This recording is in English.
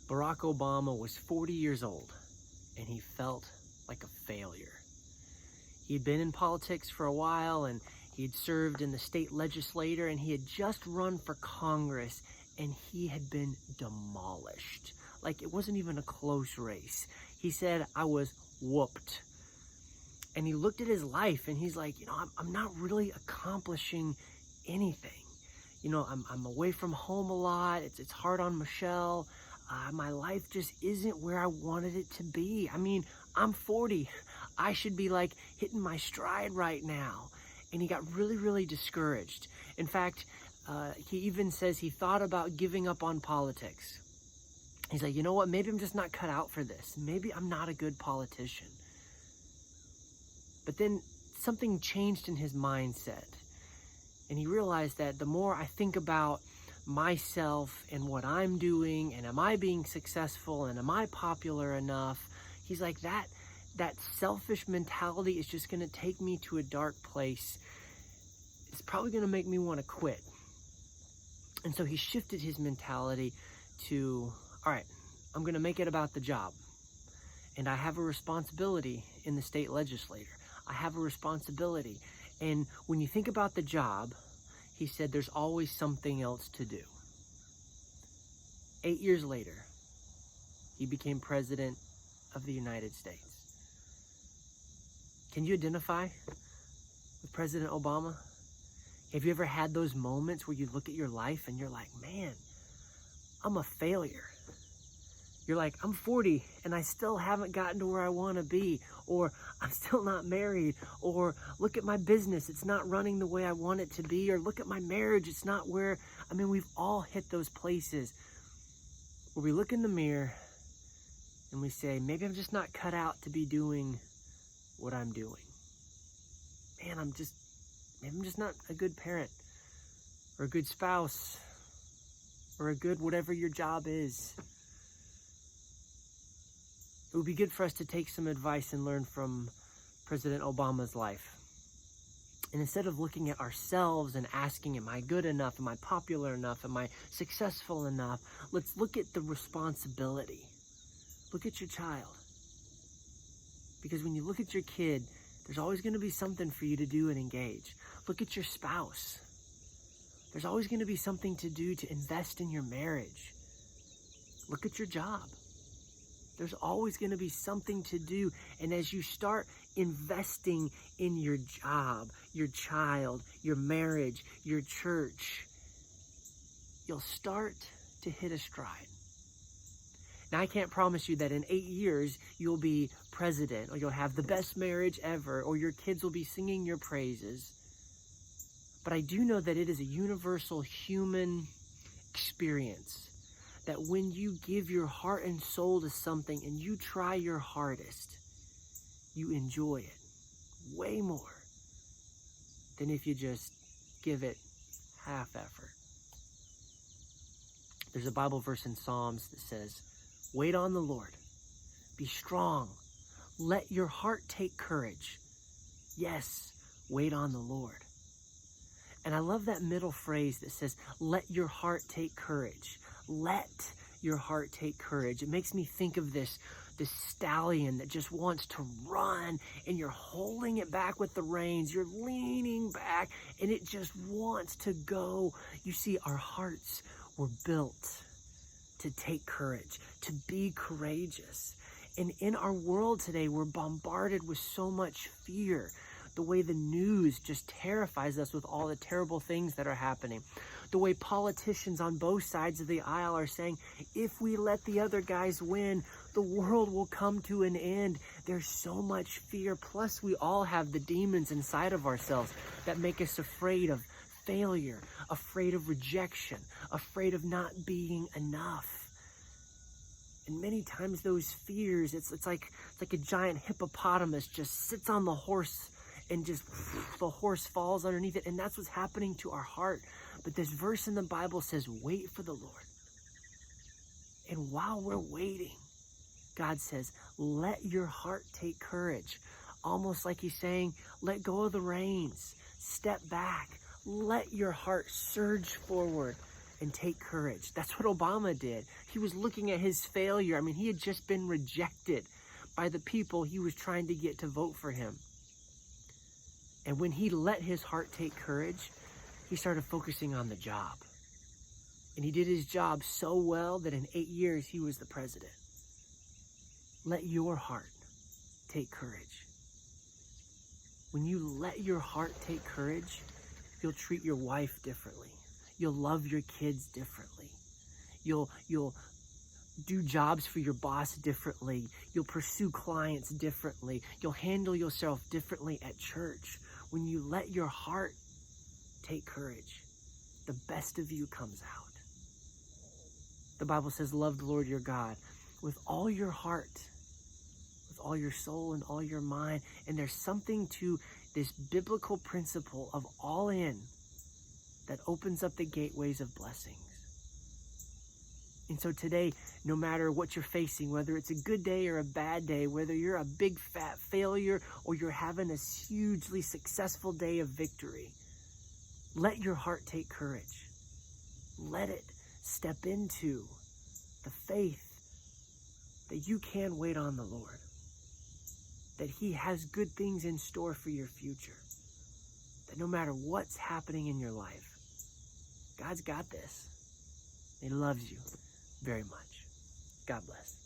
Barack Obama was 40 years old, and he felt like a failure. He had been in politics for a while, and he had served in the state legislature, and he had just run for Congress, and he had been demolished. Like, it wasn't even a close race. He said, I was whooped. And he looked at his life, and he's like, I'm not really accomplishing anything. I'm away from home a lot. It's hard on Michelle. My life just isn't where I wanted it to be. I mean, I'm 40. I should be like hitting my stride right now. And he got really, really discouraged. In fact, he even says he thought about giving up on politics. He's like, you know what? Maybe I'm just not cut out for this. Maybe I'm not a good politician. But then something changed in his mindset. And he realized that the more I think about myself and what I'm doing, and am I being successful, and am I popular enough, he's like, that selfish mentality is just going to take me to a dark place. It's probably going to make me want to quit. And so he shifted his mentality to, all right, I'm going to make it about the job. And I have a responsibility in the state legislature. I have a responsibility. And when you think about the job, he said there's always something else to do. 8 years later, he became president of the United States. Can you identify with President Obama? Have you ever had those moments where you look at your life and you're like, man, I'm a failure? You're like, I'm 40 and I still haven't gotten to where I want to be, or I'm still not married, or look at my business, it's not running the way I want it to be, or look at my marriage, it's not where, we've all hit those places where we look in the mirror and we say, maybe I'm just not cut out to be doing what I'm doing. Man, maybe I'm just not a good parent, or a good spouse, or a good whatever your job is. It would be good for us to take some advice and learn from President Obama's life. And instead of looking at ourselves and asking, am I good enough? Am I popular enough? Am I successful enough? Let's look at the responsibility. Look at your child. Because when you look at your kid, there's always going to be something for you to do and engage. Look at your spouse. There's always going to be something to do to invest in your marriage. Look at your job. There's always going to be something to do. And as you start investing in your job, your child, your marriage, your church, you'll start to hit a stride. Now, I can't promise you that in 8 years you'll be president, or you'll have the best marriage ever, or your kids will be singing your praises. But I do know that it is a universal human experience, that when you give your heart and soul to something and you try your hardest, you enjoy it way more than if you just give it half effort. There's a Bible verse in Psalms that says, wait on the Lord, be strong, let your heart take courage. Yes, wait on the Lord. And I love that middle phrase that says, let your heart take courage. Let your heart take courage. It makes me think of this stallion that just wants to run, and you're holding it back with the reins. You're leaning back, and it just wants to go. You see, our hearts were built to take courage, to be courageous. And in our world today, we're bombarded with so much fear. The way the news just terrifies us with all the terrible things that are happening. The way politicians on both sides of the aisle are saying, if we let the other guys win, the world will come to an end. There's so much fear. Plus, we all have the demons inside of ourselves that make us afraid of failure, afraid of rejection, afraid of not being enough. And many times those fears, it's like a giant hippopotamus just sits on the horse, and just the horse falls underneath it. And that's what's happening to our heart. But this verse in the Bible says, wait for the Lord. And while we're waiting, God says, let your heart take courage. Almost like he's saying, let go of the reins, step back, let your heart surge forward, and take courage. That's what Obama did. He was looking at his failure. I mean, he had just been rejected by the people he was trying to get to vote for him. And when he let his heart take courage, he started focusing on the job. And he did his job so well that in 8 years, he was the president. Let your heart take courage. When you let your heart take courage, you'll treat your wife differently. You'll love your kids differently. You'll do jobs for your boss differently. You'll pursue clients differently. You'll handle yourself differently at church. When you let your heart take courage, the best of you comes out. The Bible says, love the Lord your God with all your heart, with all your soul and all your mind. And there's something to this biblical principle of all in that opens up the gateways of blessings. And so today, no matter what you're facing, whether it's a good day or a bad day, whether you're a big fat failure or you're having a hugely successful day of victory, let your heart take courage. Let it step into the faith that you can wait on the Lord, that He has good things in store for your future, that no matter what's happening in your life, God's got this. He loves you very much. God bless.